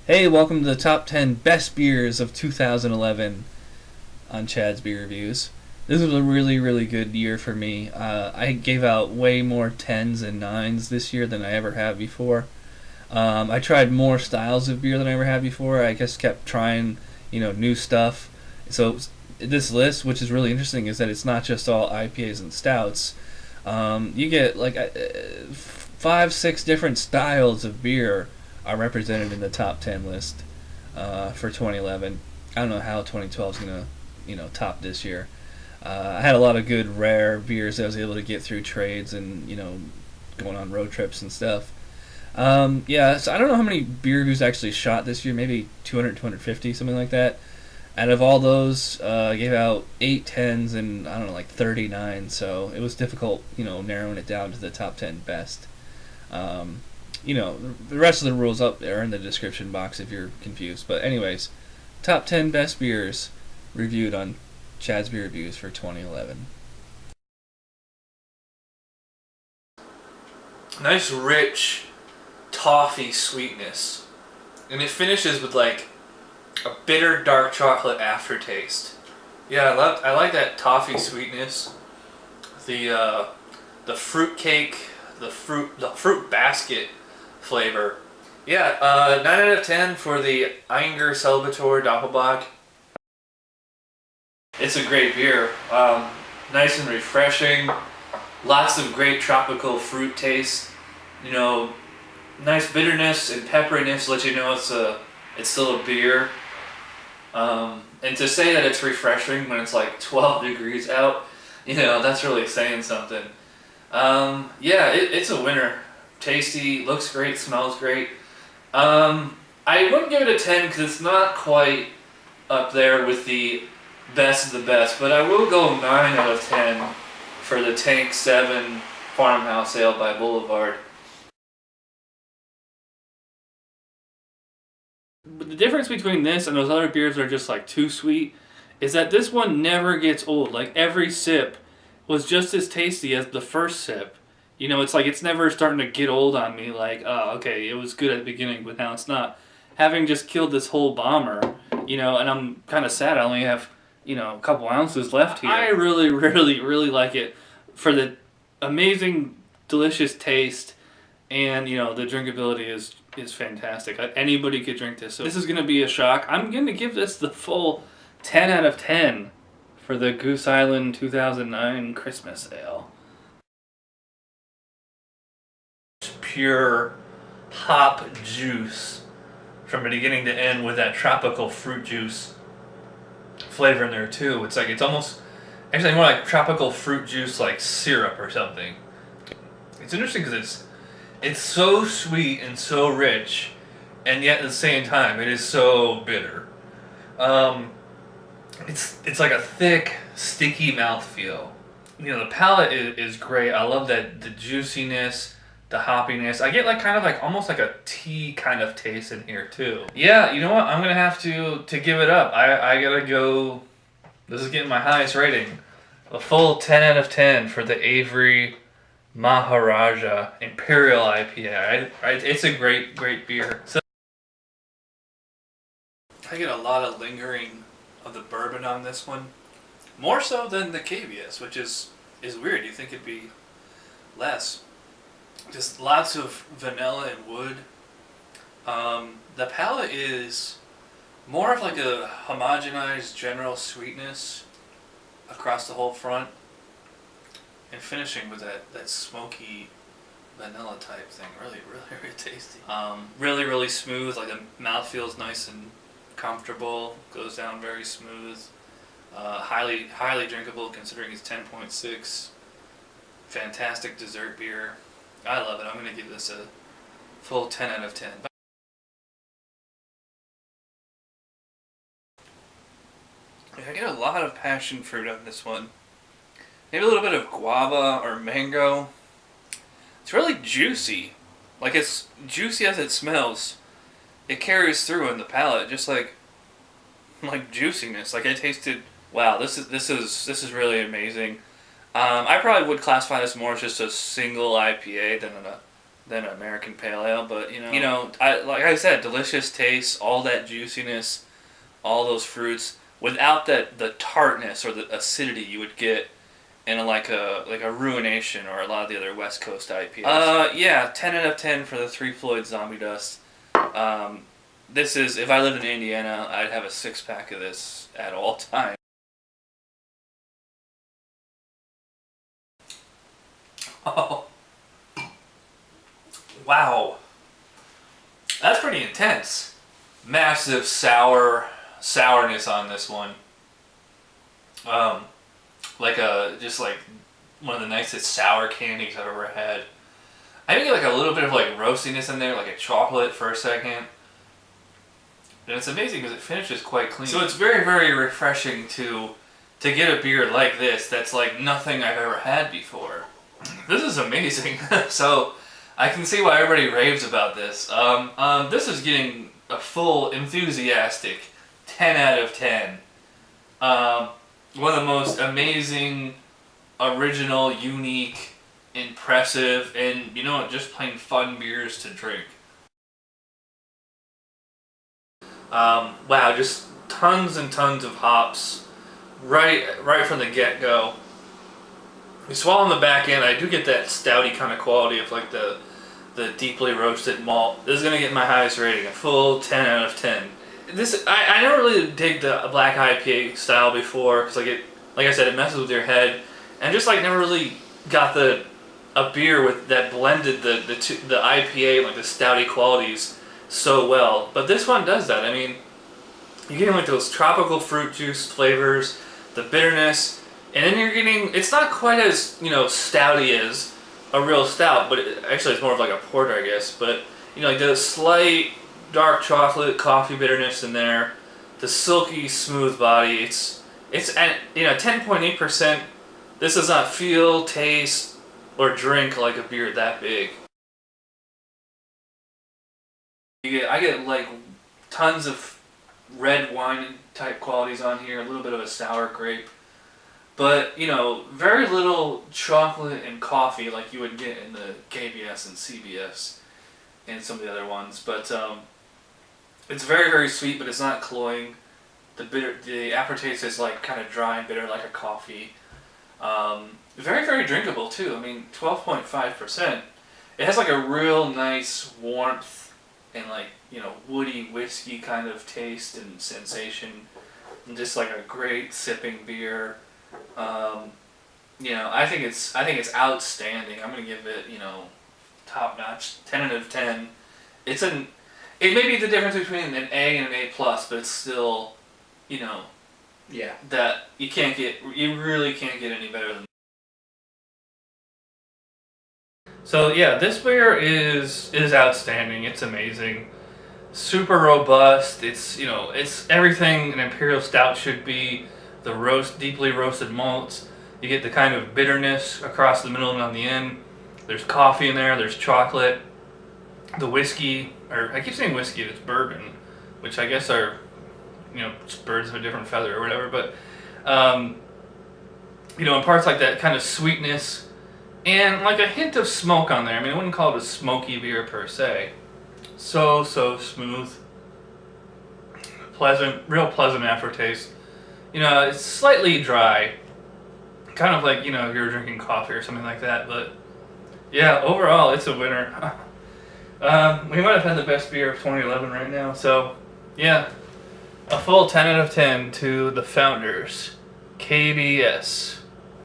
Hey, welcome to the top 10 best beers of 2011 on Chad's Beer Reviews. This was a really, really good year for me. I gave out way more 10s and 9s this year than I ever have before. I tried more styles of beer than I ever had before. I just kept trying, new stuff. So this list, which is really interesting, is that it's not just all IPAs and stouts. You get like 5, 6 different styles of beer are represented in the top 10 list for 2011. I don't know how 2012 is gonna, top this year. I had a lot of good rare beers that I was able to get through trades and going on road trips and stuff. So I don't know how many beer reviews I actually shot this year. Maybe 200, 250, something like that. Out of all those, I gave out 8 10s and I don't know, like 39. So it was difficult, narrowing it down to the top 10 best. The rest of the rules up there in the description box if you're confused. But anyways, top 10 best beers reviewed on Chad's Beer Reviews for 2011. Nice, rich toffee sweetness. And it finishes with like a bitter dark chocolate aftertaste. Yeah, I like that toffee sweetness. The fruit cake, the fruit basket flavor. Yeah, 9 out of 10 for the Einger Celebrator Doppelbock. It's a great beer. Nice and refreshing. Lots of great tropical fruit taste. Nice bitterness and pepperiness let you know it's still a beer. And to say that it's refreshing when it's like 12 degrees out, that's really saying something. It's a winner. Tasty, looks great, smells great. I wouldn't give it a 10 because it's not quite up there with the best of the best, but I will go 9 out of 10 for the Tank 7 Farmhouse Ale by Boulevard. But the difference between this and those other beers that are just like too sweet is that this one never gets old. Like every sip was just as tasty as the first sip. It's like it's never starting to get old on me. Like, oh, okay, it was good at the beginning, but now it's not. Having just killed this whole bomber, and I'm kind of sad I only have, a couple ounces left here. I really, really, really like it for the amazing, delicious taste, and, the drinkability is fantastic. Anybody could drink this. So this is going to be a shock. I'm going to give this the full 10 out of 10 for the Goose Island 2009 Christmas Ale. Pure hop juice from beginning to end with that tropical fruit juice flavor in there too. It's almost actually more like tropical fruit juice, like syrup or something. It's interesting because it's so sweet and so rich, and yet at the same time it is so bitter. It's like a thick, sticky mouthfeel. The palate is great. I love that the juiciness, the hoppiness. I get almost like a tea kind of taste in here too. Yeah, you know what? I'm gonna have to give it up. I gotta go. This is getting my highest rating. A full 10 out of 10 for the Avery Maharaja Imperial IPA. It's a great beer. So I get a lot of lingering of the bourbon on this one, more so than the KBS, which is weird. You think it'd be less. Just lots of vanilla and wood. The palate is more of like a homogenized general sweetness across the whole front, and finishing with that smoky vanilla type thing. Really, really, really tasty. Really, really smooth. Like the mouth feels nice and comfortable. Goes down very smooth. Highly, highly drinkable considering it's 10.6. Fantastic dessert beer. I love it. I'm going to give this a full 10 out of 10. I get a lot of passion fruit on this one. Maybe a little bit of guava or mango. It's really juicy. Like, it's juicy as it smells. It carries through in the palate, just like juiciness. Like I tasted. Wow, this is really amazing. I probably would classify this more as just a single IPA than than an American Pale Ale, but like I said, delicious taste, all that juiciness, all those fruits, without the tartness or the acidity you would get in a Ruination or a lot of the other West Coast IPAs. Yeah, 10 out of 10 for the Three Floyd Zombie Dust. This is, if I lived in Indiana, I'd have a 6-pack of this at all times. Oh. Wow. That's pretty intense. Massive sourness on this one. Just like one of the nicest sour candies I've ever had. I even get like a little bit of like roastiness in there, like a chocolate for a second. And it's amazing because it finishes quite clean. So it's very, very refreshing to get a beer like this that's like nothing I've ever had before. This is amazing. So I can see why everybody raves about this. This is getting a full enthusiastic 10 out of 10. One of the most amazing, original, unique, impressive, and just plain fun beers to drink. Wow, just tons and tons of hops right from the get-go. You swallow on the back end, I do get that stouty kind of quality of like the deeply roasted malt. This is gonna get my highest rating, a full 10 out of 10. I never really dig the black IPA style before because like I said, it messes with your head, and just like never really got a beer with that blended the IPA, like the stouty qualities so well. But this one does that. I mean, you're getting like those tropical fruit juice flavors, the bitterness, and then you're getting, it's not quite as stouty as a real stout, but actually it's more of like a porter, I guess. But like the slight dark chocolate coffee bitterness in there, the silky smooth body. It's at 10.8%. This does not feel, taste, or drink like a beer that big. I get like tons of red wine type qualities on here, a little bit of a sour grape, but very little chocolate and coffee like you would get in the KBS and CBS and some of the other ones. But it's very, very sweet, but it's not cloying. The aftertaste is like kind of dry and bitter like a coffee. Very, very drinkable too. I mean, 12.5%. It has like a real nice warmth and like woody whiskey kind of taste and sensation, and just like a great sipping beer. I think it's outstanding. I'm gonna give it top notch, 10 out of 10. It may be the difference between an A and an A plus, but it's still that you really can't get any better than. So yeah, this beer is outstanding. It's amazing, super robust. It's it's everything an imperial stout should be. The deeply roasted malts. You get the kind of bitterness across the middle and on the end. There's coffee in there. There's chocolate. The whiskey, or I keep saying whiskey, it's bourbon, which I guess are just birds of a different feather or whatever. But imparts like that kind of sweetness. And like a hint of smoke on there. I mean, I wouldn't call it a smoky beer per se. So smooth. Pleasant, real pleasant aftertaste. It's slightly dry. Kind of like, if you were drinking coffee or something like that. But yeah, overall, it's a winner. We might have had the best beer of 2011 right now. So yeah, a full 10 out of 10 to the founders. KBS.